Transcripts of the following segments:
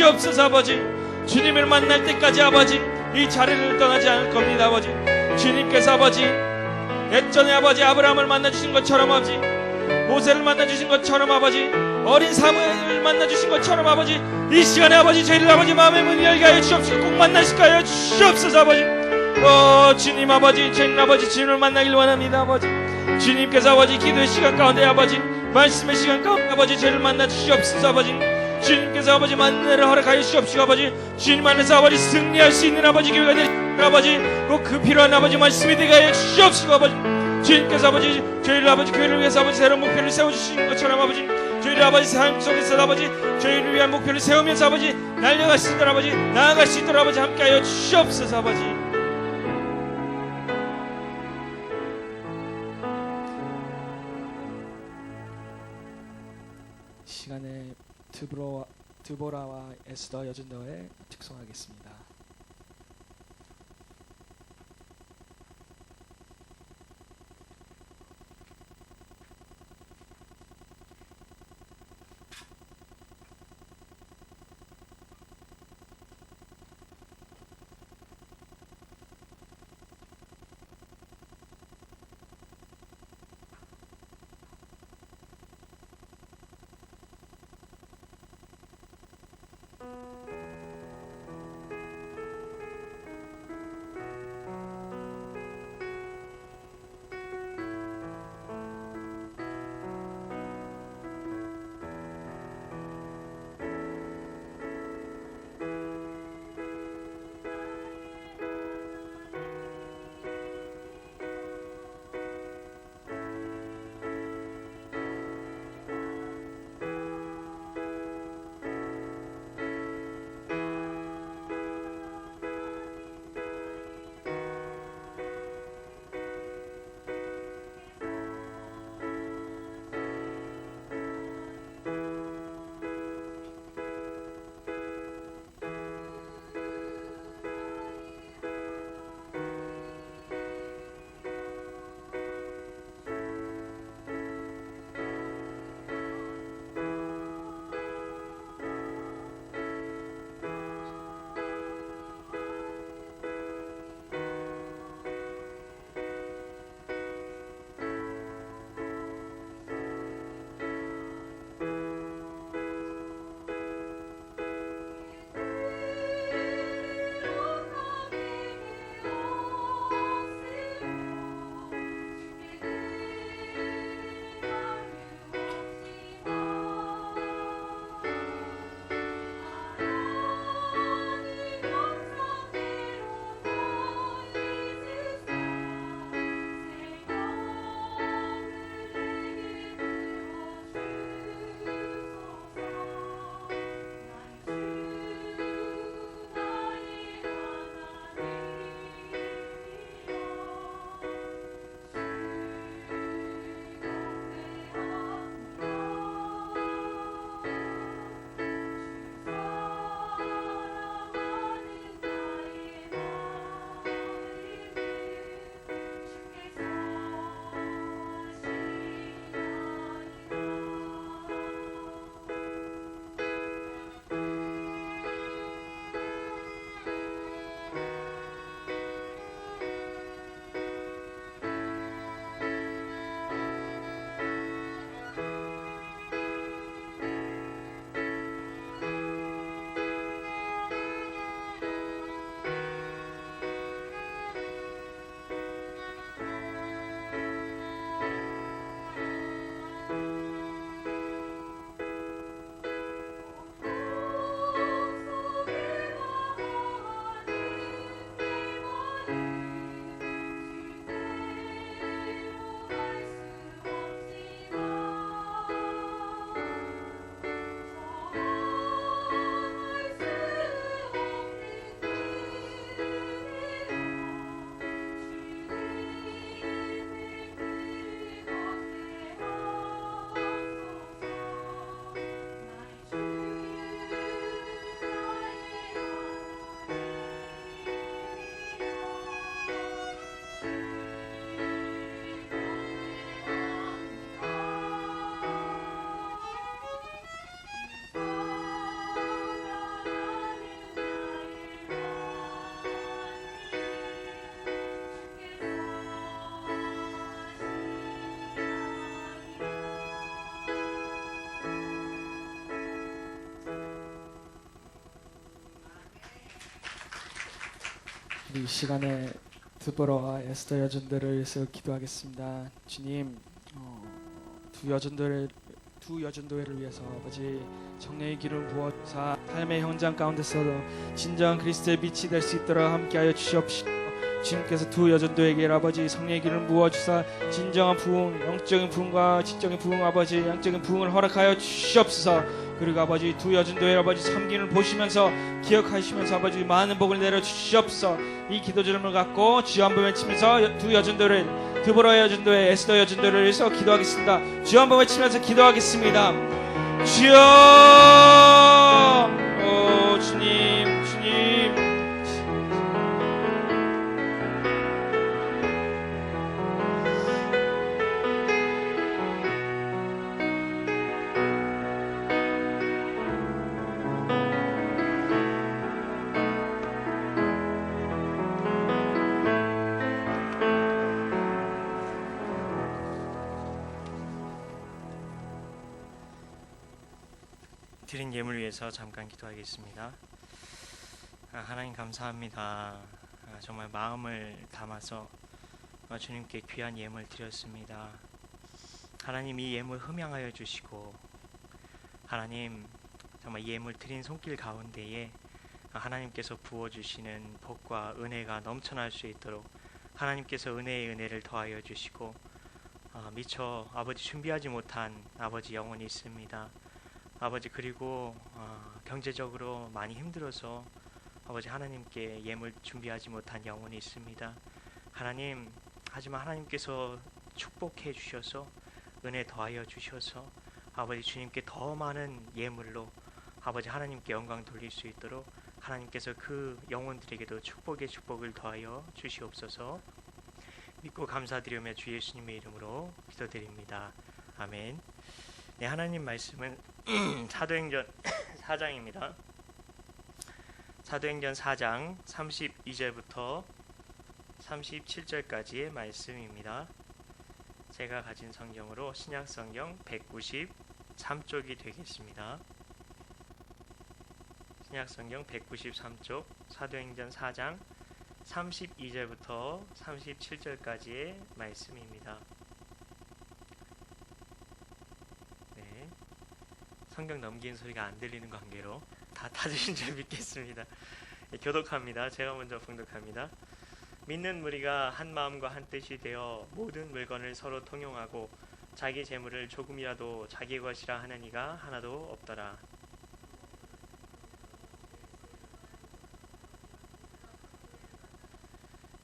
주시옵소서 아버지. 주님을 만날 때까지 아버지 이 자리를 떠나지 않을 겁니다 아버지. 주님께서 아버지 예전에 아버지 아브라함을 만나주신 것처럼 아버지, 모세를 만나주신 것처럼 아버지, 어린 사무엘을 만나주신 것처럼 아버지, 이 시간에 아버지 저희를 아버지 마음의 문을 열게 하여 주옵소서. 꼭 만나시게 하여 주옵소서 아버지. 주님 아버지, 저희는 아버지 주님을 만나길 원합니다 아버지. 주님께서 아버지 기도의 시간 가운데 아버지, 말씀의 시간 가운데 아버지 저희를 만나 주시옵소서 아버지. 주님께서 아버지 만나를 허락하여 주시옵시고 아버지, 주님 안에서 아버지 승리할 수 있는 아버지 교회가 되시는 아버지, 꼭 그 필요한 아버지 말씀이 되게 하여 주시옵시고 아버지. 주님께서 아버지 저희를 아버지 교회를 위해서 아버지 새로운 목표를 세워주시는 것처럼 아버지, 저희를 아버지 삶 속에서 아버지 저희를 위한 목표를 세우면서 아버지 날려갈 수 있도록 아버지, 나아갈 수 있도록 아버지 함께하여 주시옵소서 아버지. 시간에 드보라와 에스더 여전도에 축송하겠습니다. 우리 이 시간에 드보라와 에스더 여전들을 위해서 기도하겠습니다. 주님, 두 여전도회를 위해서 아버지 성령의 기름 부어사 삶의 현장 가운데서도 진정한 그리스도의 빛이 될 수 있도록 함께하여 주시옵시고, 주님께서 두 여전도에게 아버지 성령의 기름 부어주사 진정한 부흥, 영적인 부흥과 지적인 부흥, 아버지 양적인 부흥을 허락하여 주시옵소서. 그리고 아버지 두 여전도의 아버지 섬김을 보시면서 기억하시면서 아버지 많은 복을 내려 주시옵소서. 이 기도 제목을 갖고 주여 한번 외치면서 두 여전도를, 드보라 여전도의 에스더 여전도를 위해서 기도하겠습니다. 주여 한번 외치면서 기도하겠습니다. 주여, 주님, 주님. 드린 예물 위해서 잠깐 기도하겠습니다. 하나님 감사합니다. 정말 마음을 담아서 주님께 귀한 예물 드렸습니다. 하나님 이 예물 흠양하여 주시고, 하나님 정말 예물 드린 손길 가운데에 하나님께서 부어주시는 복과 은혜가 넘쳐날 수 있도록 하나님께서 은혜의 은혜를 더하여 주시고, 미처 아버지 준비하지 못한 아버지 영혼이 있습니다. 아버지, 그리고 경제적으로 많이 힘들어서 아버지 하나님께 예물 준비하지 못한 영혼이 있습니다. 하나님, 하지만 하나님께서 축복해 주셔서 은혜 더하여 주셔서 아버지 주님께 더 많은 예물로 아버지 하나님께 영광 돌릴 수 있도록 하나님께서 그 영혼들에게도 축복의 축복을 더하여 주시옵소서. 믿고 감사드리며 주 예수님의 이름으로 기도드립니다. 아멘. 네, 하나님 말씀은 사도행전 4장입니다. 사도행전 4장 32절부터 37절까지의 말씀입니다. 제가 가진 성경으로 신약성경 193쪽이 되겠습니다. 신약성경 193쪽 사도행전 4장 32절부터 37절까지의 말씀입니다. 성경 넘기는 소리가 안 들리는 관계로 다 찾으신 줄 믿겠습니다. 교독합니다. 제가 먼저 봉독합니다. 믿는 무리가 한 마음과 한 뜻이 되어 모든 물건을 서로 통용하고 자기 재물을 조금이라도 자기 것이라 하는 이가 하나도 없더라.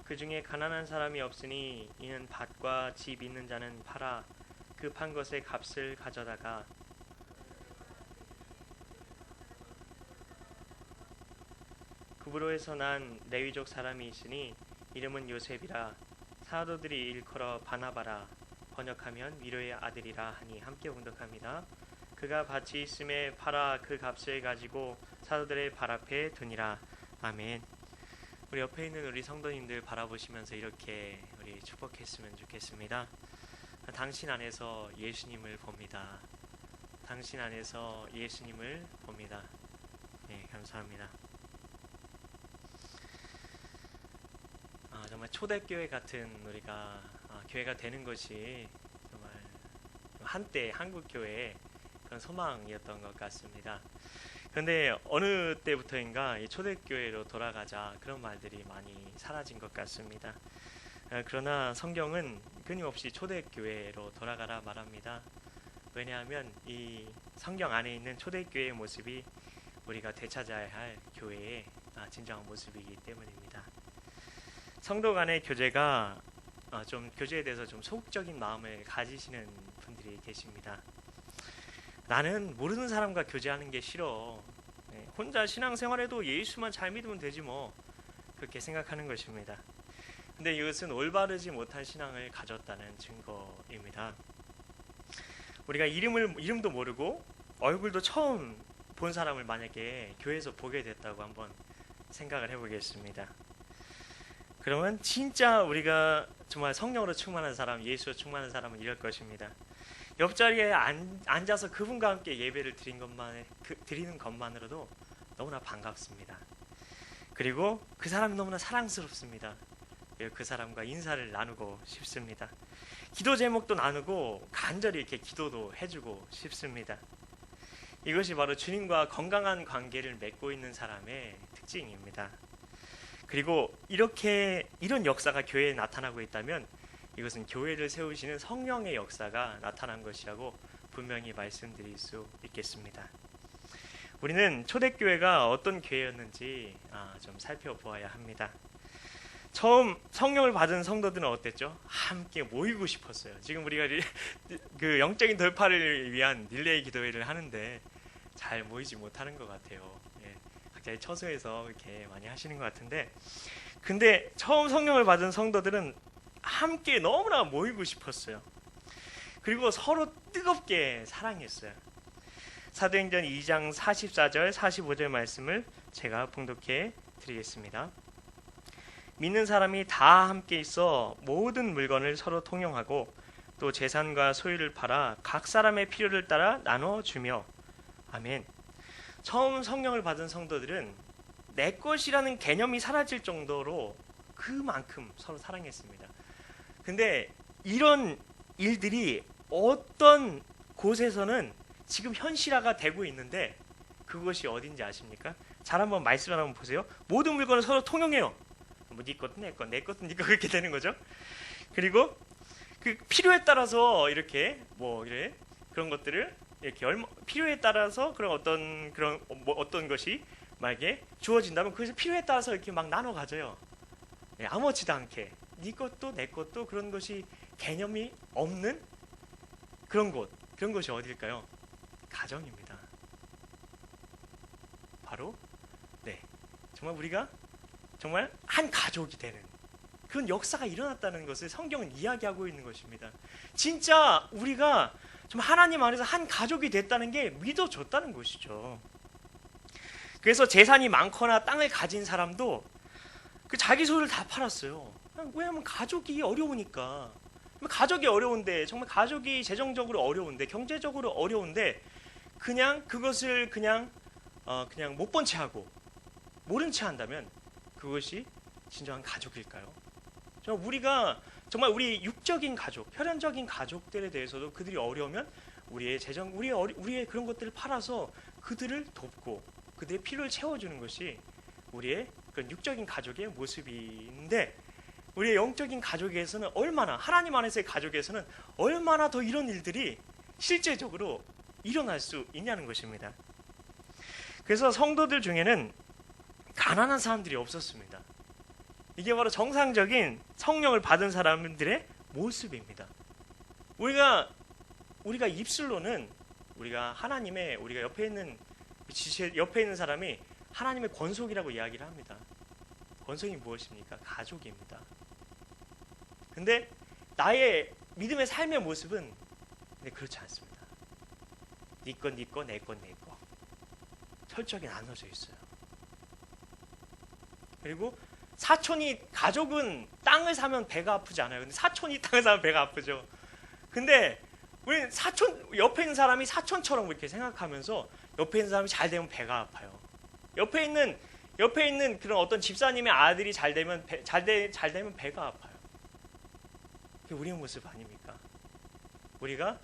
그 중에 가난한 사람이 없으니 이는 밭과 집 있는 자는 팔아 그 판 것의 값을 가져다가 구브로에서 난 레위족 사람이 있으니 이름은 요셉이라. 사도들이 일컬어 바나바라, 번역하면 위로의 아들이라 하니. 함께 봉독합니다. 그가 밭이 있음에 팔아 그 값을 가지고 사도들의 발 앞에 두니라. 아멘. 우리 옆에 있는 우리 성도님들 바라보시면서 이렇게 우리 축복했으면 좋겠습니다. 당신 안에서 예수님을 봅니다. 당신 안에서 예수님을 봅니다. 네, 감사합니다. 정말 초대교회 같은 우리가 교회가 되는 것이 정말 한때 한국교회의 그런 소망이었던 것 같습니다. 그런데 어느 때부터인가 이 초대교회로 돌아가자 그런 말들이 많이 사라진 것 같습니다. 그러나 성경은 끊임없이 초대교회로 돌아가라 말합니다. 왜냐하면 이 성경 안에 있는 초대교회의 모습이 우리가 되찾아야 할 교회의 진정한 모습이기 때문입니다. 성도 간의 교제가 좀 교제에 대해서 좀 소극적인 마음을 가지시는 분들이 계십니다. 나는 모르는 사람과 교제하는 게 싫어. 혼자 신앙생활해도 예수만 잘 믿으면 되지 뭐. 그렇게 생각하는 것입니다. 근데 이것은 올바르지 못한 신앙을 가졌다는 증거입니다. 우리가 이름도 모르고 얼굴도 처음 본 사람을 만약에 교회에서 보게 됐다고 한번 생각을 해보겠습니다. 그러면 진짜 우리가 정말 성령으로 충만한 사람, 예수로 충만한 사람은 이럴 것입니다. 옆자리에 앉아서 그분과 함께 예배를 드리는 것만으로도 너무나 반갑습니다. 그리고 그 사람이 너무나 사랑스럽습니다. 그 사람과 인사를 나누고 싶습니다. 기도 제목도 나누고 간절히 이렇게 기도도 해주고 싶습니다. 이것이 바로 주님과 건강한 관계를 맺고 있는 사람의 특징입니다. 그리고 이런 역사가 교회에 나타나고 있다면 이것은 교회를 세우시는 성령의 역사가 나타난 것이라고 분명히 말씀드릴 수 있겠습니다. 우리는 초대교회가 어떤 교회였는지 좀 살펴보아야 합니다. 처음 성령을 받은 성도들은 어땠죠? 함께 모이고 싶었어요. 지금 우리가 그 영적인 돌파를 위한 릴레이 기도회를 하는데 잘 모이지 못하는 것 같아요. 예, 각자의 처소에서 이렇게 많이 하시는 것 같은데, 근데 처음 성령을 받은 성도들은 함께 너무나 모이고 싶었어요. 그리고 서로 뜨겁게 사랑했어요. 사도행전 2장 44절 45절 말씀을 제가 봉독해 드리겠습니다. 믿는 사람이 다 함께 있어 모든 물건을 서로 통용하고 또 재산과 소유를 팔아 각 사람의 필요를 따라 나눠주며. 아멘. 처음 성령을 받은 성도들은 내 것이라는 개념이 사라질 정도로 그만큼 서로 사랑했습니다. 근데 이런 일들이 어떤 곳에서는 지금 현실화가 되고 있는데 그것이 어딘지 아십니까? 잘 한번 말씀을 한번 보세요. 모든 물건을 서로 통용해요. 뭐 네 것도 내 것, 내 것도 네 것, 그렇게 되는 거죠. 그리고 그 필요에 따라서 이렇게 그런 것들을 이렇게 필요에 따라서 어떤 것이 만약에 주어진다면 그것이 필요에 따라서 이렇게 막 나눠 가져요. 아무렇지도 않게 네 것도 내 것도 그런 것이 개념이 없는 그런 것이 어딜까요? 가정입니다. 바로 정말 우리가 정말 한 가족이 되는 그런 역사가 일어났다는 것을 성경은 이야기하고 있는 것입니다. 진짜 우리가 좀 하나님 안에서 한 가족이 됐다는 게 믿어졌다는 것이죠. 그래서 재산이 많거나 땅을 가진 사람도 그 자기 소유를 다 팔았어요. 왜냐하면 가족이 어려우니까. 가족이 어려운데, 정말 가족이 재정적으로 어려운데, 경제적으로 어려운데 그냥 그것을 그냥 못 본 채 하고 모른 채 한다면 그것이 진정한 가족일까요? 우리가 정말 우리 육적인 가족, 혈연적인 가족들에 대해서도 그들이 어려우면 우리의 그런 것들을 팔아서 그들을 돕고 그들의 필요를 채워주는 것이 우리의 그런 육적인 가족의 모습인데, 우리의 영적인 가족에서는 하나님 안에서의 가족에서는 얼마나 더 이런 일들이 실제적으로 일어날 수 있냐는 것입니다. 그래서 성도들 중에는 가난한 사람들이 없었습니다. 이게 바로 정상적인 성령을 받은 사람들의 모습입니다. 우리가 입술로는 우리가 옆에 있는 사람이 하나님의 권속이라고 이야기를 합니다. 권속이 무엇입니까? 가족입니다. 근데 나의 믿음의 삶의 모습은 그렇지 않습니다. 네 건 네 거, 내 건 내 거. 철저하게 나눠져 있어요. 그리고 가족은 땅을 사면 배가 아프지 않아요. 근데 사촌이 땅을 사면 배가 아프죠. 근데 우리는 옆에 있는 사람이 사촌처럼 이렇게 생각하면서 옆에 있는 사람이 잘 되면 배가 아파요. 옆에 있는 그런 어떤 집사님의 아들이 잘 되면 배가 아파요. 그게 우리의 모습 아닙니까? 우리가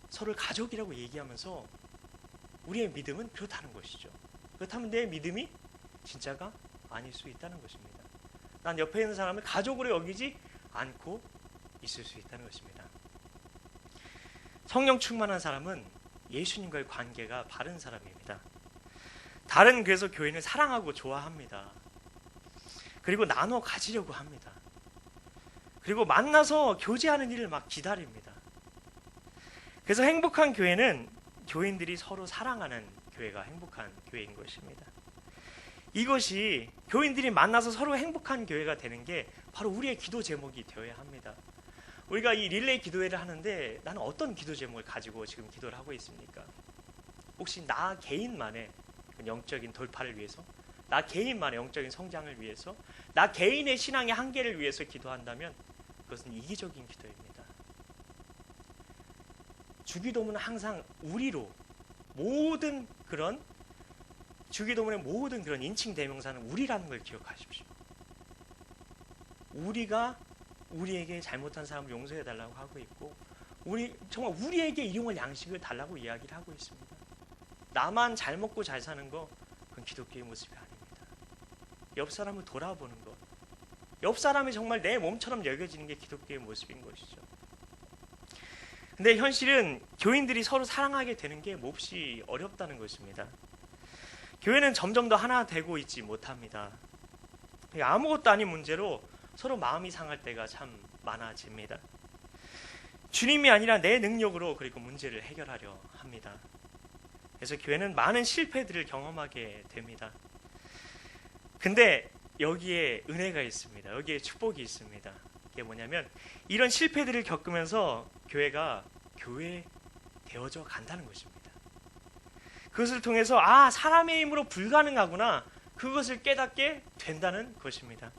서로를 가족이라고 얘기하면서 우리의 믿음은 그렇다는 것이죠. 그렇다면 내 믿음이 진짜가 아닐 수 있다는 것입니다. 난 옆에 있는 사람을 가족으로 여기지 않고 있을 수 있다는 것입니다. 성령 충만한 사람은 예수님과의 관계가 바른 사람입니다. 그래서 교회는 사랑하고 좋아합니다. 그리고 나눠 가지려고 합니다. 그리고 만나서 교제하는 일을 막 기다립니다. 그래서 행복한 교회는 교인들이 서로 사랑하는 교회가 행복한 교회인 것입니다. 이것이 교인들이 만나서 서로 행복한 교회가 되는 게 바로 우리의 기도 제목이 되어야 합니다. 우리가 이 릴레이 기도회를 하는데 나는 어떤 기도 제목을 가지고 지금 기도를 하고 있습니까? 혹시 나 개인만의 영적인 돌파를 위해서, 나 개인만의 영적인 성장을 위해서, 나 개인의 신앙의 한계를 위해서 기도한다면 그것은 이기적인 기도입니다. 주기도문은 항상 우리로 모든 그런 주기도문의 모든 그런 인칭 대명사는 우리라는 걸 기억하십시오. 우리가 우리에게 잘못한 사람을 용서해 달라고 하고 있고, 정말 우리에게 일용할 양식을 달라고 이야기를 하고 있습니다. 나만 잘 먹고 잘 사는 거, 그건 기독교의 모습이 아닙니다. 옆 사람을 돌아보는 것, 옆 사람이 정말 내 몸처럼 여겨지는 게 기독교의 모습인 것이죠. 근데 현실은 교인들이 서로 사랑하게 되는 게 몹시 어렵다는 것입니다. 교회는 점점 더 하나 되고 있지 못합니다. 아무것도 아닌 문제로 서로 마음이 상할 때가 참 많아집니다. 주님이 아니라 내 능력으로 그리고 문제를 해결하려 합니다. 그래서 교회는 많은 실패들을 경험하게 됩니다. 근데 여기에 은혜가 있습니다. 여기에 축복이 있습니다. 이게 뭐냐면 이런 실패들을 겪으면서 교회가 교회 되어져 간다는 것입니다. 그것을 통해서 사람의 힘으로 불가능하구나, 그것을 깨닫게 된다는 것입니다.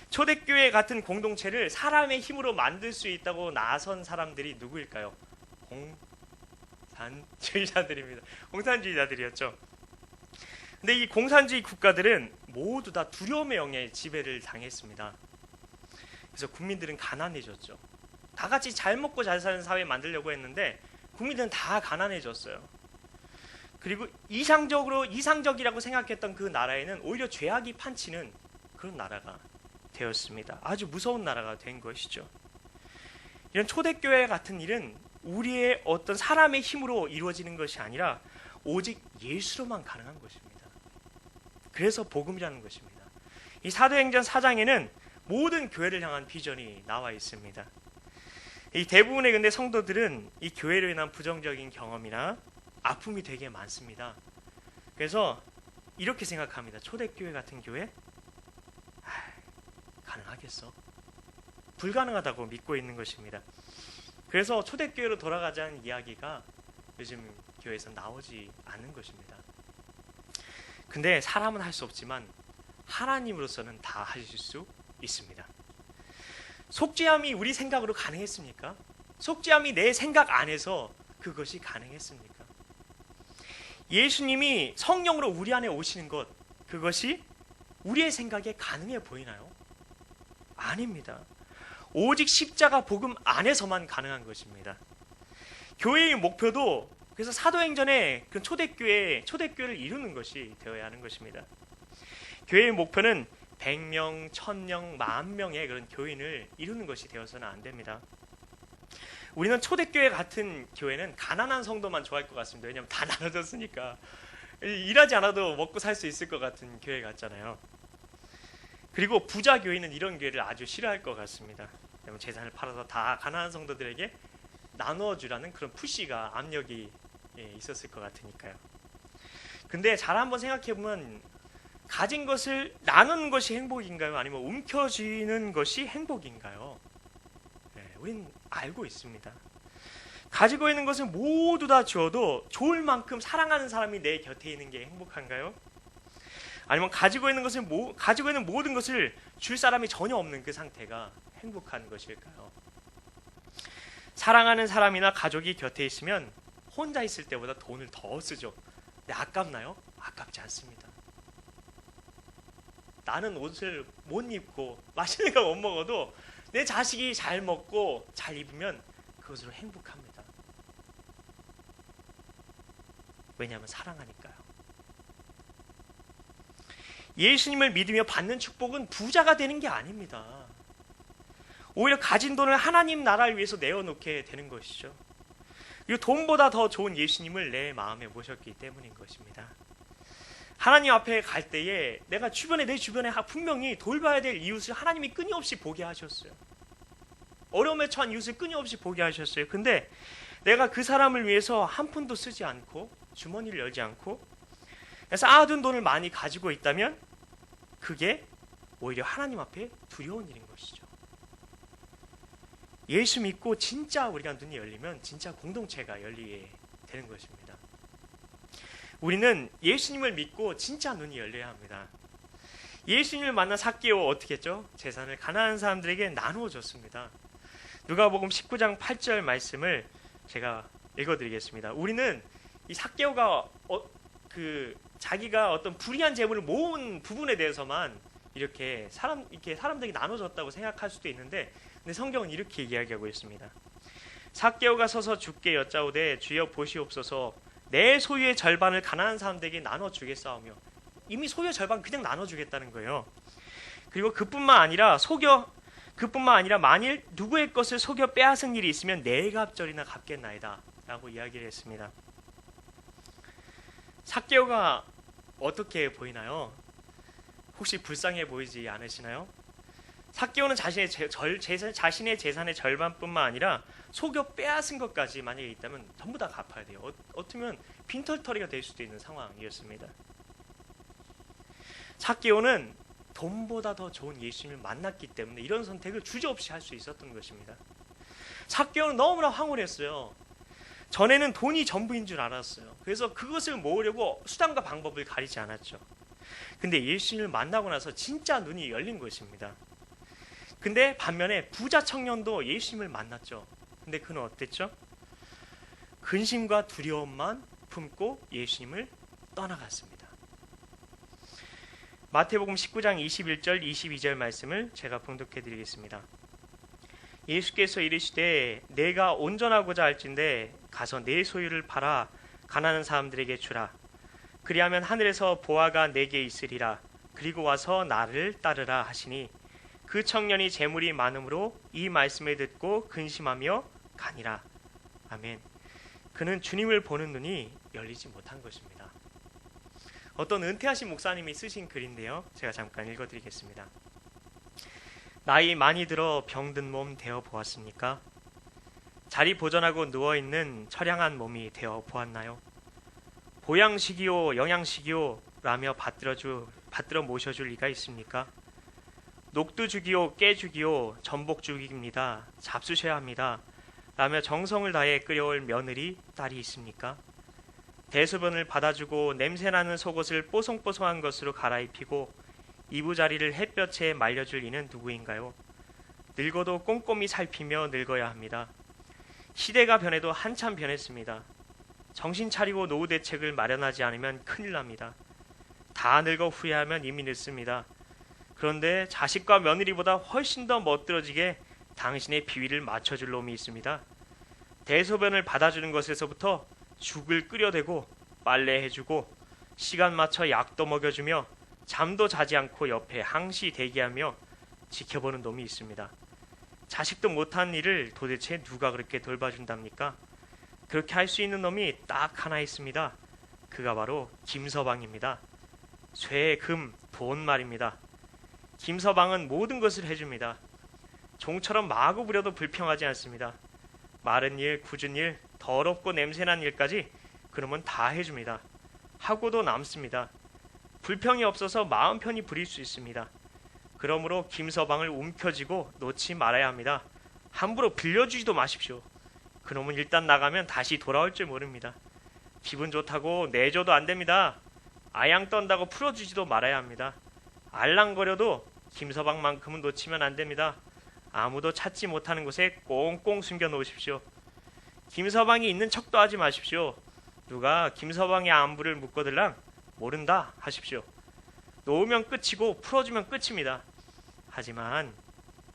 초대교회 같은 공동체를 사람의 힘으로 만들 수 있다고 나선 사람들이 누구일까요? 공산주의자들입니다. 공산주의자들이었죠. 근데 이 공산주의 국가들은 모두 다 두려움의 영에 지배를 당했습니다. 그래서 국민들은 가난해졌죠. 다 같이 잘 먹고 잘 사는 사회 만들려고 했는데 국민들은 다 가난해졌어요. 그리고 이상적이라고 생각했던 그 나라에는 오히려 죄악이 판치는 그런 나라가 되었습니다. 아주 무서운 나라가 된 것이죠. 이런 초대교회 같은 일은 우리의 어떤 사람의 힘으로 이루어지는 것이 아니라 오직 예수로만 가능한 것입니다. 그래서 복음이라는 것입니다. 이 사도행전 4장에는 모든 교회를 향한 비전이 나와 있습니다. 이 대부분의 근데 성도들은 이 교회로 인한 부정적인 경험이나 아픔이 되게 많습니다. 그래서 이렇게 생각합니다. 초대교회 같은 교회? 가능하겠어? 불가능하다고 믿고 있는 것입니다. 그래서 초대교회로 돌아가자는 이야기가 요즘 교회에서 나오지 않는 것입니다. 근데 사람은 할 수 없지만 하나님으로서는 다 하실 수 있습니다. 속죄함이 우리 생각으로 가능했습니까? 속죄함이 내 생각 안에서 그것이 가능했습니까? 예수님이 성령으로 우리 안에 오시는 것, 그것이 우리의 생각에 가능해 보이나요? 아닙니다. 오직 십자가 복음 안에서만 가능한 것입니다. 교회의 목표도 그래서 사도행전의 그 초대교회를 이루는 것이 되어야 하는 것입니다. 교회의 목표는 100명, 1000명, 10,000명의 그런 교인을 이루는 것이 되어서는 안 됩니다. 우리는 초대교회 같은 교회는 가난한 성도만 좋아할 것 같습니다. 왜냐하면 다 나눠졌으니까. 일하지 않아도 먹고 살 수 있을 것 같은 교회 같잖아요. 그리고 부자 교인은 이런 교회를 아주 싫어할 것 같습니다. 왜냐하면 재산을 팔아서 다 가난한 성도들에게 나눠주라는 그런 푸시가, 압력이 있었을 것 같으니까요. 근데 잘 한번 생각해보면 가진 것을 나누는 것이 행복인가요? 아니면 움켜쥐는 것이 행복인가요? 우린 알고 있습니다. 가지고 있는 것을 모두 다 주어도 좋을 만큼 사랑하는 사람이 내 곁에 있는 게 행복한가요? 아니면 가지고 있는 모든 것을 줄 사람이 전혀 없는 그 상태가 행복한 것일까요? 사랑하는 사람이나 가족이 곁에 있으면 혼자 있을 때보다 돈을 더 쓰죠. 근데 아깝나요? 아깝지 않습니다. 나는 옷을 못 입고 맛있는 거 못 먹어도 내 자식이 잘 먹고 잘 입으면 그것으로 행복합니다. 왜냐하면 사랑하니까요. 예수님을 믿으며 받는 축복은 부자가 되는 게 아닙니다. 오히려 가진 돈을 하나님 나라를 위해서 내어놓게 되는 것이죠. 이 돈보다 더 좋은 예수님을 내 마음에 모셨기 때문인 것입니다. 하나님 앞에 갈 때에 내 주변에 분명히 돌봐야 될 이웃을 하나님이 끊임없이 보게 하셨어요. 어려움에 처한 이웃을 끊임없이 보게 하셨어요. 근데 내가 그 사람을 위해서 한 푼도 쓰지 않고 주머니를 열지 않고 쌓아둔 돈을 많이 가지고 있다면 그게 오히려 하나님 앞에 두려운 일인 것이죠. 예수 믿고 진짜 우리가 눈이 열리면 진짜 공동체가 열리게 되는 것입니다. 우리는 예수님을 믿고 진짜 눈이 열려야 합니다. 예수님을 만난 삭개오 어떻게 했죠? 재산을 가난한 사람들에게 나누어 줬습니다. 누가복음 19장 8절 말씀을 제가 읽어드리겠습니다. 우리는 이 삭개오가 자기가 어떤 불의한 재물을 모은 부분에 대해서만 이렇게 사람들에게 나눠줬다고 생각할 수도 있는데, 근데 성경은 이렇게 이야기하고 있습니다. 삭개오가 서서 주께 여짜오되 주여 보시옵소서 내 소유의 절반을 가난한 사람들에게 나눠주겠사오며, 이미 소유의 절반 그냥 나눠주겠다는 거예요. 그리고 그뿐만 아니라 만일 누구의 것을 속여 빼앗은 일이 있으면 네 갑절이나 갚겠나이다 라고 이야기를 했습니다. 삭개오가 어떻게 보이나요? 혹시 불쌍해 보이지 않으시나요? 삭개오는 자신의 재산의 절반뿐만 아니라 속여 빼앗은 것까지 만약에 있다면 전부 다 갚아야 돼요. 어쩌면 빈털터리가 될 수도 있는 상황이었습니다. 삭개오는 돈보다 더 좋은 예수님을 만났기 때문에 이런 선택을 주저없이 할 수 있었던 것입니다. 삭개오는 너무나 황홀했어요. 전에는 돈이 전부인 줄 알았어요. 그래서 그것을 모으려고 수단과 방법을 가리지 않았죠. 근데 예수님을 만나고 나서 진짜 눈이 열린 것입니다. 근데 반면에 부자 청년도 예수님을 만났죠. 근데 그는 어땠죠? 근심과 두려움만 품고 예수님을 떠나갔습니다. 마태복음 19장 21절 22절 말씀을 제가 봉독해 드리겠습니다. 예수께서 이르시되 내가 온전하고자 할진대 가서 내 소유를 팔아 가난한 사람들에게 주라. 그리하면 하늘에서 보화가 내게 있으리라. 그리고 와서 나를 따르라 하시니 그 청년이 재물이 많음으로 이 말씀을 듣고 근심하며 가니라. 아멘. 그는 주님을 보는 눈이 열리지 못한 것입니다. 어떤 은퇴하신 목사님이 쓰신 글인데요. 제가 잠깐 읽어드리겠습니다. 나이 많이 들어 병든 몸 되어 보았습니까? 자리 보전하고 누워있는 처량한 몸이 되어 보았나요? 보양식이요 영양식이요 라며 받들어 모셔줄 리가 있습니까? 녹두죽이요 깨죽이요 전복죽입니다. 잡수셔야 합니다. 라며 정성을 다해 끓여올 며느리 딸이 있습니까? 대소변을 받아주고 냄새나는 속옷을 뽀송뽀송한 것으로 갈아입히고 이부자리를 햇볕에 말려줄 이는 누구인가요? 늙어도 꼼꼼히 살피며 늙어야 합니다. 시대가 변해도 한참 변했습니다. 정신 차리고 노후 대책을 마련하지 않으면 큰일 납니다. 다 늙어 후회하면 이미 늦습니다. 그런데 자식과 며느리보다 훨씬 더 멋들어지게 당신의 비위를 맞춰줄 놈이 있습니다. 대소변을 받아주는 것에서부터 죽을 끓여대고 빨래해주고 시간 맞춰 약도 먹여주며 잠도 자지 않고 옆에 항시 대기하며 지켜보는 놈이 있습니다. 자식도 못한 일을 도대체 누가 그렇게 돌봐준답니까? 그렇게 할 수 있는 놈이 딱 하나 있습니다. 그가 바로 김서방입니다. 쇠, 금, 돈 말입니다. 김서방은 모든 것을 해줍니다. 종처럼 마구 부려도 불평하지 않습니다. 마른 일, 굳은 일, 더럽고 냄새난 일까지 그놈은 다 해줍니다. 하고도 남습니다. 불평이 없어서 마음 편히 부릴 수 있습니다. 그러므로 김서방을 움켜쥐고 놓지 말아야 합니다. 함부로 빌려주지도 마십시오. 그놈은 일단 나가면 다시 돌아올 줄 모릅니다. 기분 좋다고 내줘도 안 됩니다. 아양 떤다고 풀어주지도 말아야 합니다. 알랑거려도 김서방만큼은 놓치면 안 됩니다. 아무도 찾지 못하는 곳에 꽁꽁 숨겨 놓으십시오. 김서방이 있는 척도 하지 마십시오. 누가 김서방의 안부를 묻거들랑 모른다 하십시오. 놓으면 끝이고 풀어주면 끝입니다. 하지만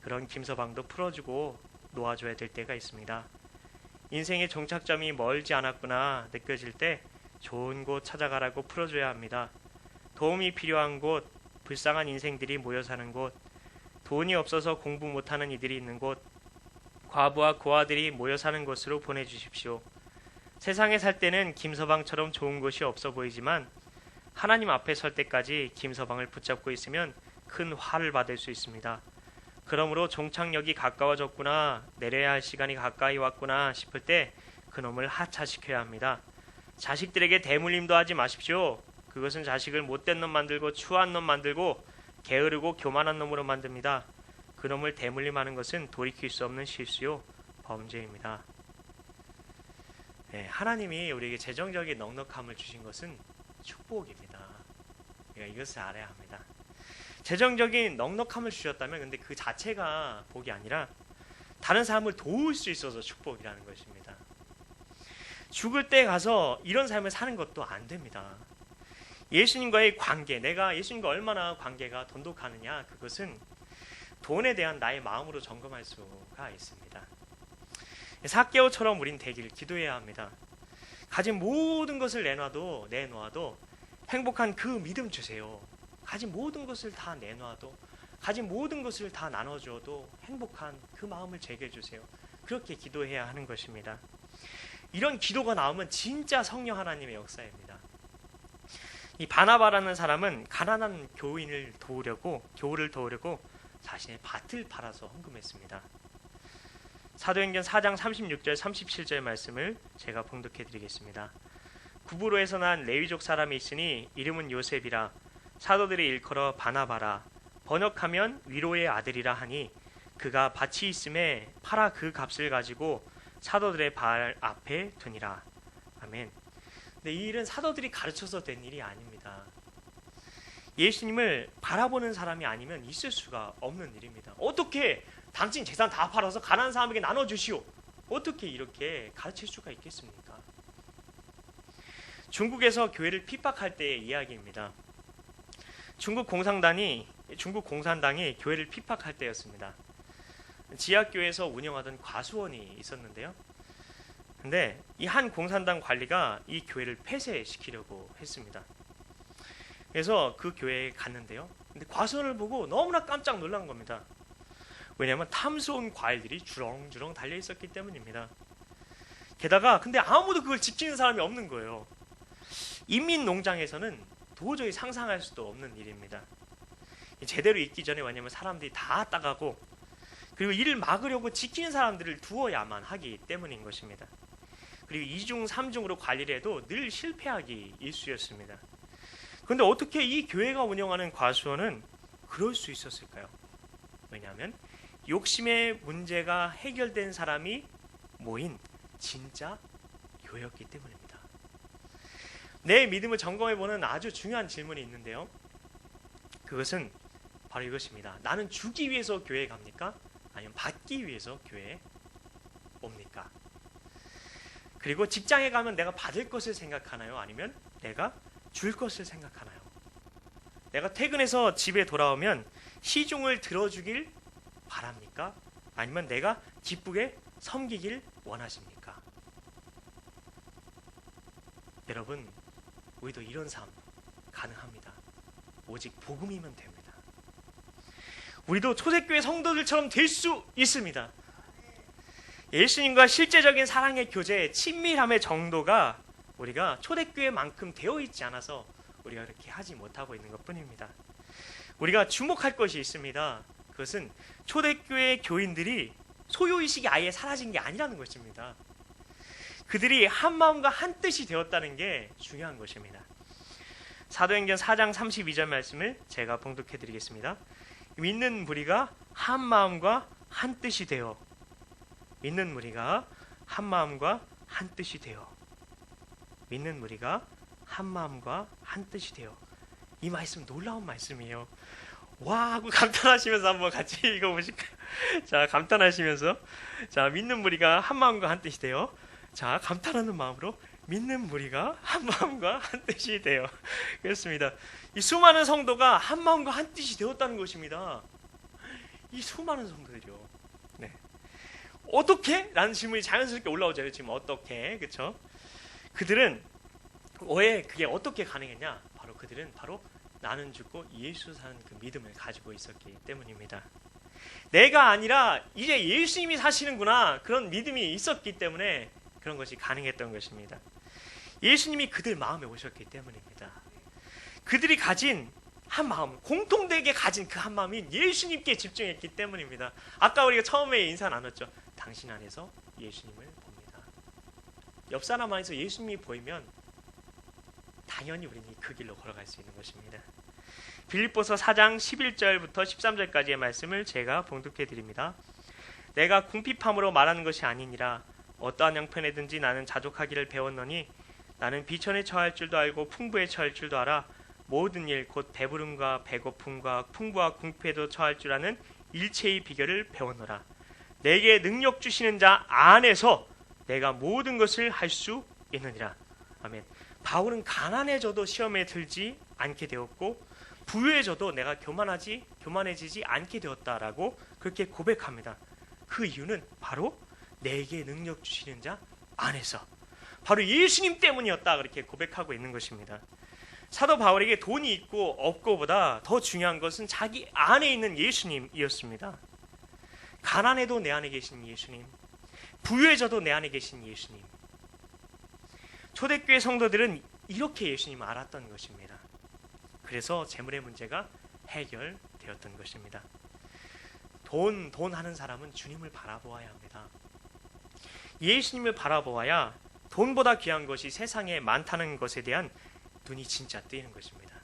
그런 김서방도 풀어주고 놓아줘야 될 때가 있습니다. 인생의 종착점이 멀지 않았구나 느껴질 때 좋은 곳 찾아가라고 풀어줘야 합니다. 도움이 필요한 곳, 불쌍한 인생들이 모여 사는 곳, 돈이 없어서 공부 못하는 이들이 있는 곳, 과부와 고아들이 모여 사는 곳으로 보내주십시오. 세상에 살 때는 김서방처럼 좋은 곳이 없어 보이지만 하나님 앞에 설 때까지 김서방을 붙잡고 있으면 큰 화를 받을 수 있습니다. 그러므로 종착역이 가까워졌구나, 내려야 할 시간이 가까이 왔구나 싶을 때 그놈을 하차시켜야 합니다. 자식들에게 대물림도 하지 마십시오. 그것은 자식을 못된 놈 만들고 추한 놈 만들고 게으르고 교만한 놈으로 만듭니다. 그놈을 대물림하는 것은 돌이킬 수 없는 실수요 범죄입니다. 네, 하나님이 우리에게 재정적인 넉넉함을 주신 것은 축복입니다. 우리가 이것을 알아야 합니다. 재정적인 넉넉함을 주셨다면 근데 그 자체가 복이 아니라 다른 사람을 도울 수 있어서 축복이라는 것입니다. 죽을 때 가서 이런 삶을 사는 것도 안 됩니다. 예수님과의 관계, 내가 예수님과 얼마나 관계가 돈독하느냐, 그것은 돈에 대한 나의 마음으로 점검할 수가 있습니다. 삭개오처럼 우린 되기를 기도해야 합니다. 가진 모든 것을 내놔도 행복한 그 믿음 주세요. 가진 모든 것을 다 내놔도, 가진 모든 것을 다 나눠줘도 행복한 그 마음을 제게 해주세요. 그렇게 기도해야 하는 것입니다. 이런 기도가 나오면 진짜 성령 하나님의 역사입니다. 이 바나바라는 사람은 가난한 교우를 도우려고 자신의 밭을 팔아서 헌금했습니다. 사도행전 4장 36절 37절 말씀을 제가 봉독해 드리겠습니다. 구브로에서 난 레위족 사람이 있으니 이름은 요셉이라. 사도들이 일컬어 바나바라. 번역하면 위로의 아들이라 하니 그가 밭이 있음에 팔아 그 값을 가지고 사도들의 발 앞에 두니라. 아멘. 근데 이 일은 사도들이 가르쳐서 된 일이 아닙니다. 예수님을 바라보는 사람이 아니면 있을 수가 없는 일입니다. 어떻게 당신 재산 다 팔아서 가난한 사람에게 나눠주시오, 어떻게 이렇게 가르칠 수가 있겠습니까? 중국에서 교회를 핍박할 때의 이야기입니다. 중국 공산당이 교회를 핍박할 때였습니다. 지하교회에서 운영하던 과수원이 있었는데요. 근데 이 한 공산당 관리가 이 교회를 폐쇄시키려고 했습니다. 그래서 그 교회에 갔는데요. 근데 과수원을 보고 너무나 깜짝 놀란 겁니다. 왜냐하면 탐스러운 과일들이 주렁주렁 달려 있었기 때문입니다. 게다가 근데 아무도 그걸 지키는 사람이 없는 거예요. 인민농장에서는 도저히 상상할 수도 없는 일입니다. 제대로 익기 전에 왜냐하면 사람들이 다 따가고, 그리고 이를 막으려고 지키는 사람들을 두어야만 하기 때문인 것입니다. 그리고 2중 3중으로 관리를 해도 늘 실패하기 일쑤였습니다. 그런데 어떻게 이 교회가 운영하는 과수원은 그럴 수 있었을까요? 왜냐하면 욕심의 문제가 해결된 사람이 모인 진짜 교회였기 때문입니다. 내 믿음을 점검해보는 아주 중요한 질문이 있는데요. 그것은 바로 이것입니다. 나는 주기 위해서 교회에 갑니까? 아니면 받기 위해서 교회에 옵니까? 그리고 직장에 가면 내가 받을 것을 생각하나요? 아니면 내가 줄 것을 생각하나요? 내가 퇴근해서 집에 돌아오면 시중을 들어주길 바랍니까? 아니면 내가 기쁘게 섬기길 원하십니까? 여러분, 우리도 이런 삶 가능합니다. 오직 복음이면 됩니다. 우리도 초대교회 성도들처럼 될 수 있습니다. 예수님과 실제적인 사랑의 교제, 친밀함의 정도가 우리가 초대교회만큼 되어 있지 않아서 우리가 그렇게 하지 못하고 있는 것뿐입니다. 우리가 주목할 것이 있습니다. 그것은 초대교회 교인들이 소유의식이 아예 사라진 게 아니라는 것입니다. 그들이 한 마음과 한 뜻이 되었다는 게 중요한 것입니다. 사도행전 4장 32절 말씀을 제가 봉독해 드리겠습니다. 믿는 무리가 한 마음과 한 뜻이 되어, 믿는 무리가 한 마음과 한 뜻이 되어, 믿는 무리가 한 마음과 한 뜻이 되어. 이 말씀 놀라운 말씀이에요. 와 하고 감탄하시면서 한번 같이 읽어보실까요? 자, 감탄하시면서, 자, 믿는 무리가 한 마음과 한 뜻이 되어. 자, 감탄하는 마음으로 믿는 무리가 한 마음과 한 뜻이 되어. 그렇습니다. 이 수많은 성도가 한 마음과 한 뜻이 되었다는 것입니다. 이 수많은 성도들이요. 네. 어떻게? 라는 질문이 자연스럽게 올라오죠. 지금 어떻게? 그렇죠? 그들은 왜 그게 어떻게 가능했냐? 바로 그들은 바로 나는 죽고 예수 사는 그 믿음을 가지고 있었기 때문입니다. 내가 아니라 이제 예수님이 사시는구나, 그런 믿음이 있었기 때문에 그런 것이 가능했던 것입니다. 예수님이 그들 마음에 오셨기 때문입니다. 그들이 가진 한 마음, 공통되게 가진 그 한 마음이 예수님께 집중했기 때문입니다. 아까 우리가 처음에 인사 나눴죠. 당신 안에서 예수님을 봅니다. 옆 사람 안에서 예수님이 보이면 당연히 우리는 그 길로 걸어갈 수 있는 것입니다. 빌립보서 4장 11절부터 13절까지의 말씀을 제가 봉독해 드립니다. 내가 궁핍함으로 말하는 것이 아니니라. 어떠한 형편에든지 나는 자족하기를 배웠노니 나는 비천에 처할 줄도 알고 풍부에 처할 줄도 알아. 모든 일 곧 배부름과 배고픔과 풍부와 궁핍에도 처할 줄 아는 일체의 비결을 배웠노라. 내게 능력 주시는 자 안에서 내가 모든 것을 할 수 있느니라. 아멘. 바울은 가난해져도 시험에 들지 않게 되었고 부유해져도 내가 교만해지지 않게 되었다라고 그렇게 고백합니다. 그 이유는 바로 내게 능력 주시는 자 안에서, 바로 예수님 때문이었다, 그렇게 고백하고 있는 것입니다. 사도 바울에게 돈이 있고 없고보다 더 중요한 것은 자기 안에 있는 예수님이었습니다. 가난해도 내 안에 계신 예수님, 부유해져도 내 안에 계신 예수님. 초대교회 성도들은 이렇게 예수님을 알았던 것입니다. 그래서 재물의 문제가 해결되었던 것입니다. 돈 하는 사람은 주님을 바라보아야 합니다. 예수님을 바라보아야 돈보다 귀한 것이 세상에 많다는 것에 대한 눈이 진짜 뜨이는 것입니다.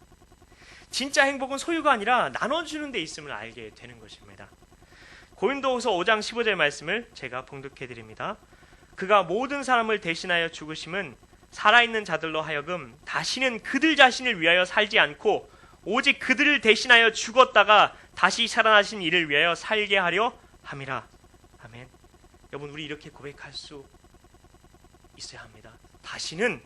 진짜 행복은 소유가 아니라 나눠주는 데 있음을 알게 되는 것입니다. 고린도후서 5장 15절 말씀을 제가 봉독해 드립니다. 그가 모든 사람을 대신하여 죽으심은 살아있는 자들로 하여금 다시는 그들 자신을 위하여 살지 않고 오직 그들을 대신하여 죽었다가 다시 살아나신 이를 위하여 살게 하려 함이라. 아멘. 여러분, 우리 이렇게 고백할 수 있어야 합니다. 다시는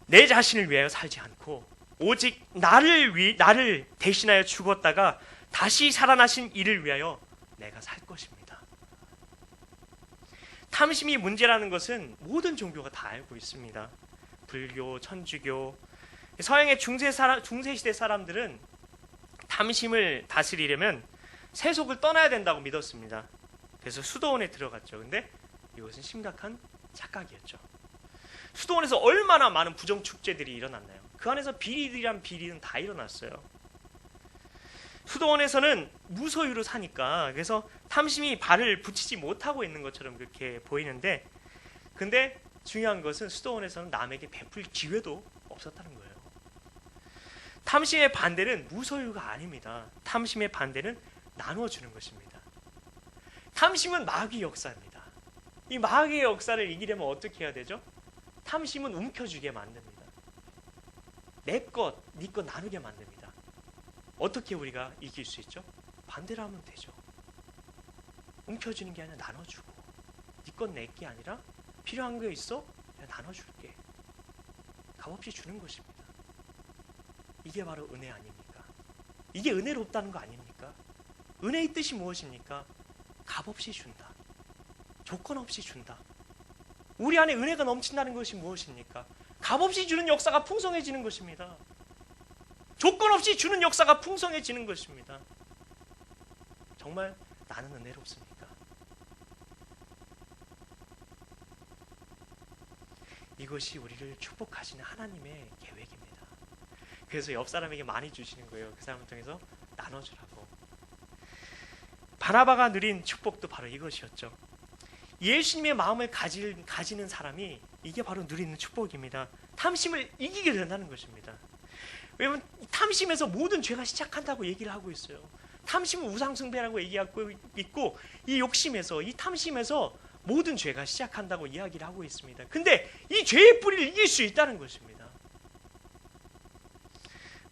내 자신을 위하여 살지 않고 오직 나를 대신하여 죽었다가 다시 살아나신 이를 위하여 내가 살 것입니다. 탐심이 문제라는 것은 모든 종교가 다 알고 있습니다. 불교, 천주교, 서양의 중세시대 사람들은 탐심을 다스리려면 세속을 떠나야 된다고 믿었습니다. 그래서 수도원에 들어갔죠. 근데 이것은 심각한 착각이었죠. 수도원에서 얼마나 많은 부정축제들이 일어났나요? 그 안에서 비리들이란 비리는 다 일어났어요. 수도원에서는 무소유로 사니까, 그래서 탐심이 발을 붙이지 못하고 있는 것처럼 그렇게 보이는데, 근데 중요한 것은 수도원에서는 남에게 베풀 기회도 없었다는 거예요. 탐심의 반대는 무소유가 아닙니다. 탐심의 반대는 나눠주는 것입니다. 탐심은 마귀의 역사입니다. 이 마귀의 역사를 이기려면 어떻게 해야 되죠? 탐심은 움켜쥐게 만듭니다. 내 것, 네 것 나누게 만듭니다. 어떻게 우리가 이길 수 있죠? 반대로 하면 되죠. 움켜쥐는 게 아니라 나눠주고, 네 것 내 게 아니라 필요한 거 있어? 내가 나눠줄게. 값없이 주는 것입니다. 이게 바로 은혜 아닙니까? 이게 은혜롭다는 거 아닙니까? 은혜의 뜻이 무엇입니까? 값없이 준다. 조건 없이 준다. 우리 안에 은혜가 넘친다는 것이 무엇입니까? 값없이 주는 역사가 풍성해지는 것입니다. 조건 없이 주는 역사가 풍성해지는 것입니다. 정말 나는 은혜롭습니까? 이것이 우리를 축복하시는 하나님의 계획입니다. 그래서 옆 사람에게 많이 주시는 거예요. 그 사람을 통해서 나눠주라고. 바나바가 누린 축복도 바로 이것이었죠. 예수님의 마음을 가지는 사람이 이게 바로 누리는 축복입니다. 탐심을 이기게 된다는 것입니다. 왜냐하면 탐심에서 모든 죄가 시작한다고 얘기를 하고 있어요. 탐심은 우상숭배라고 얘기하고 있고, 이 욕심에서, 이 탐심에서 모든 죄가 시작한다고 이야기를 하고 있습니다. 근데 이 죄의 뿌리를 이길 수 있다는 것입니다.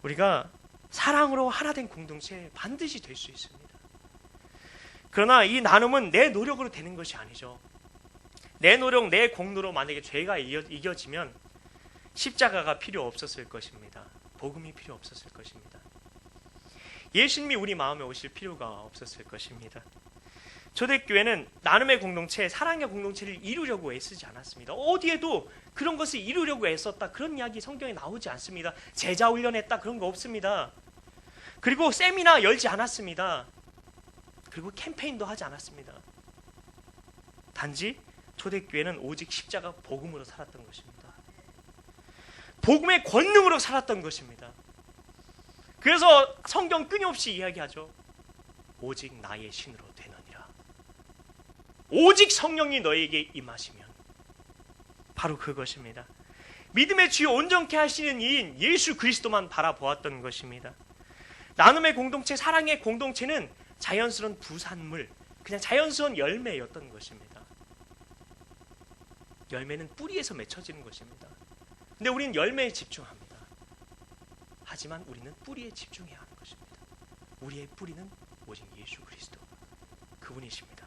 우리가 사랑으로 하나 된 공동체 반드시 될 수 있습니다. 그러나 이 나눔은 내 노력으로 되는 것이 아니죠. 내 노력, 내 공로로 만약에 죄가 이겨지면 십자가가 필요 없었을 것입니다. 복음이 필요 없었을 것입니다. 예수님이 우리 마음에 오실 필요가 없었을 것입니다. 초대교회는 나눔의 공동체, 사랑의 공동체를 이루려고 애쓰지 않았습니다. 어디에도 그런 것을 이루려고 애썼다, 그런 이야기 성경에 나오지 않습니다. 제자 훈련했다, 그런 거 없습니다. 그리고 세미나 열지 않았습니다. 그리고 캠페인도 하지 않았습니다. 단지 초대교회는 오직 십자가 복음으로 살았던 것입니다. 복음의 권능으로 살았던 것입니다. 그래서 성경 끊임없이 이야기하죠. 오직 나의 신으로 되느니라. 오직 성령이 너에게 임하시면, 바로 그것입니다. 믿음의 주요 온전케 하시는 이인 예수 그리스도만 바라보았던 것입니다. 나눔의 공동체, 사랑의 공동체는 자연스러운 부산물, 그냥 자연스러운 열매였던 것입니다. 열매는 뿌리에서 맺혀지는 것입니다. 근데 우리는 열매에 집중합니다. 하지만 우리는 뿌리에 집중해야 하는 것입니다. 우리의 뿌리는 오직 예수 그리스도, 그분이십니다.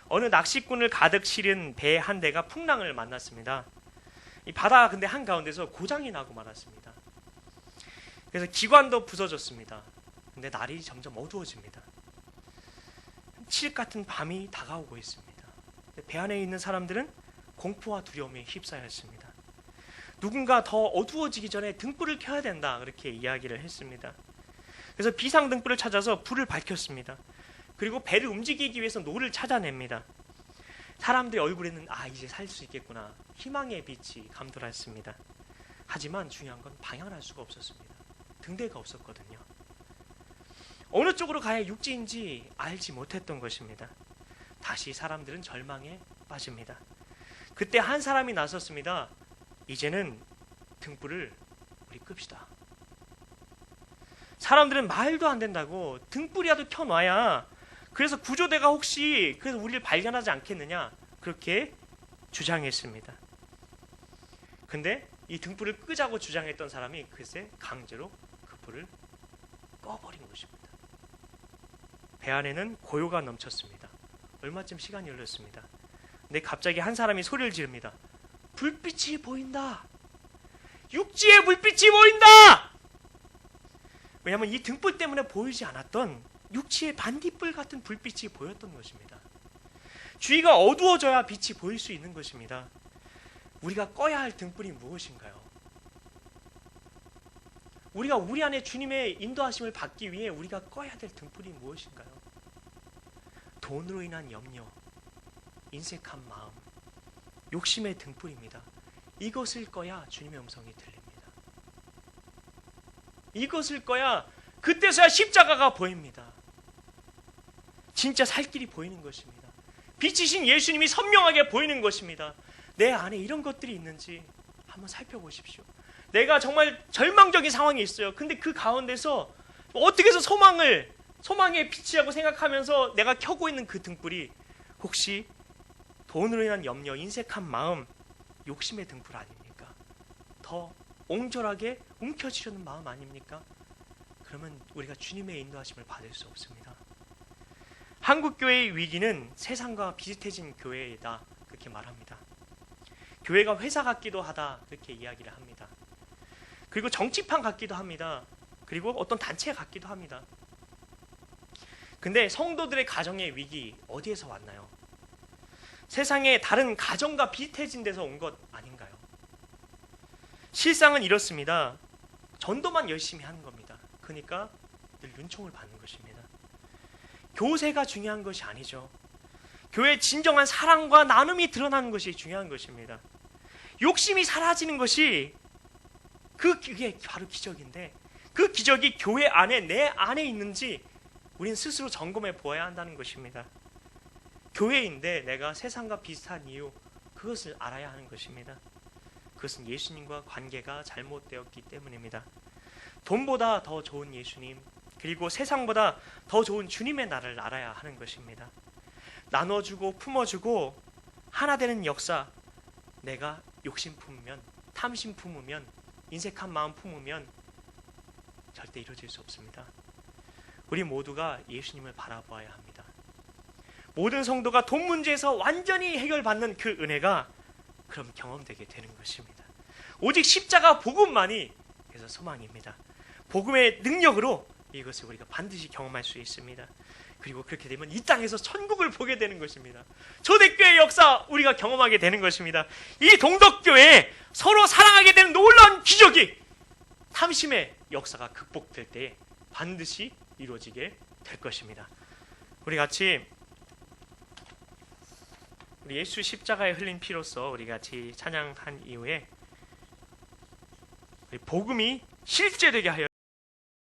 어느 낚시꾼을 가득 실은 배 한 대가 풍랑을 만났습니다. 이 바다 근데 한가운데서 고장이 나고 말았습니다. 그래서 기관도 부서졌습니다. 근데 날이 점점 어두워집니다. 칠흑 같은 밤이 다가오고 있습니다. 배 안에 있는 사람들은 공포와 두려움에 휩싸였습니다. 누군가 더 어두워지기 전에 등불을 켜야 된다, 그렇게 이야기를 했습니다. 그래서 비상 등불을 찾아서 불을 밝혔습니다. 그리고 배를 움직이기 위해서 노를 찾아냅니다. 사람들의 얼굴에는 이제 살 수 있겠구나, 희망의 빛이 감돌았습니다. 하지만 중요한 건 방향을 알 수가 없었습니다. 등대가 없었거든요. 어느 쪽으로 가야 육지인지 알지 못했던 것입니다. 다시 사람들은 절망에 빠집니다. 그때 한 사람이 나섰습니다. 이제는 등불을 우리 끕시다. 사람들은 말도 안 된다고, 등불이라도 켜놔야 그래서 구조대가 혹시 그래서 우리를 발견하지 않겠느냐, 그렇게 주장했습니다. 근데 이 등불을 끄자고 주장했던 사람이 글쎄 강제로 그 불을 꺼버린 것입니다. 배 안에는 고요가 넘쳤습니다. 얼마쯤 시간이 흘렀습니다. 근데 갑자기 한 사람이 소리를 지릅니다. 불빛이 보인다. 육지에 불빛이 보인다. 왜냐하면 이 등불 때문에 보이지 않았던 육지의 반딧불 같은 불빛이 보였던 것입니다. 주위가 어두워져야 빛이 보일 수 있는 것입니다. 우리가 꺼야 할 등불이 무엇인가요? 우리가 우리 안에 주님의 인도하심을 받기 위해 우리가 꺼야 될 등불이 무엇인가요? 돈으로 인한 염려, 인색한 마음, 욕심의 등불입니다. 이것을 꺼야 주님의 음성이 들립니다. 이것을 꺼야 그때서야 십자가가 보입니다. 진짜 살 길이 보이는 것입니다. 빛이신 예수님이 선명하게 보이는 것입니다. 내 안에 이런 것들이 있는지 한번 살펴보십시오. 내가 정말 절망적인 상황이 있어요. 근데 그 가운데서 어떻게 해서 소망의 빛이라고 생각하면서 내가 켜고 있는 그 등불이 혹시 돈으로 인한 염려, 인색한 마음, 욕심의 등불 아닙니까? 더 옹졸하게 움켜쥐려는 마음 아닙니까? 그러면 우리가 주님의 인도하심을 받을 수 없습니다. 한국교회의 위기는 세상과 비슷해진 교회이다, 그렇게 말합니다. 교회가 회사 같기도 하다, 그렇게 이야기를 합니다. 그리고 정치판 같기도 합니다. 그리고 어떤 단체 같기도 합니다. 근데 성도들의 가정의 위기 어디에서 왔나요? 세상의 다른 가정과 비슷해진 데서 온 것 아닌가요? 실상은 이렇습니다. 전도만 열심히 하는 겁니다. 그러니까 늘 눈총을 받는 것입니다. 교세가 중요한 것이 아니죠. 교회의 진정한 사랑과 나눔이 드러나는 것이 중요한 것입니다. 욕심이 사라지는 것이 그게 바로 기적인데, 그 기적이 교회 안에 내 안에 있는지 우리는 스스로 점검해 보아야 한다는 것입니다. 교회인데 내가 세상과 비슷한 이유, 그것을 알아야 하는 것입니다. 그것은 예수님과 관계가 잘못되었기 때문입니다. 돈보다 더 좋은 예수님, 그리고 세상보다 더 좋은 주님의 나라를 알아야 하는 것입니다. 나눠주고 품어주고 하나 되는 역사, 내가 욕심 품으면, 탐심 품으면, 인색한 마음 품으면 절대 이루어질 수 없습니다. 우리 모두가 예수님을 바라보아야 합니다. 모든 성도가 돈 문제에서 완전히 해결받는 그 은혜가 그럼 경험되게 되는 것입니다. 오직 십자가 복음만이 그래서 소망입니다. 복음의 능력으로 이것을 우리가 반드시 경험할 수 있습니다. 그리고 그렇게 되면 이 땅에서 천국을 보게 되는 것입니다. 초대교회의 역사 우리가 경험하게 되는 것입니다. 이 동덕교회에 서로 사랑하게 되는 놀라운 기적이 탐심의 역사가 극복될 때 반드시 이루어지게 될 것입니다. 우리 같이 우리 예수 십자가에 흘린 피로써 우리 같이 찬양한 이후에 복음이 실제되게 하여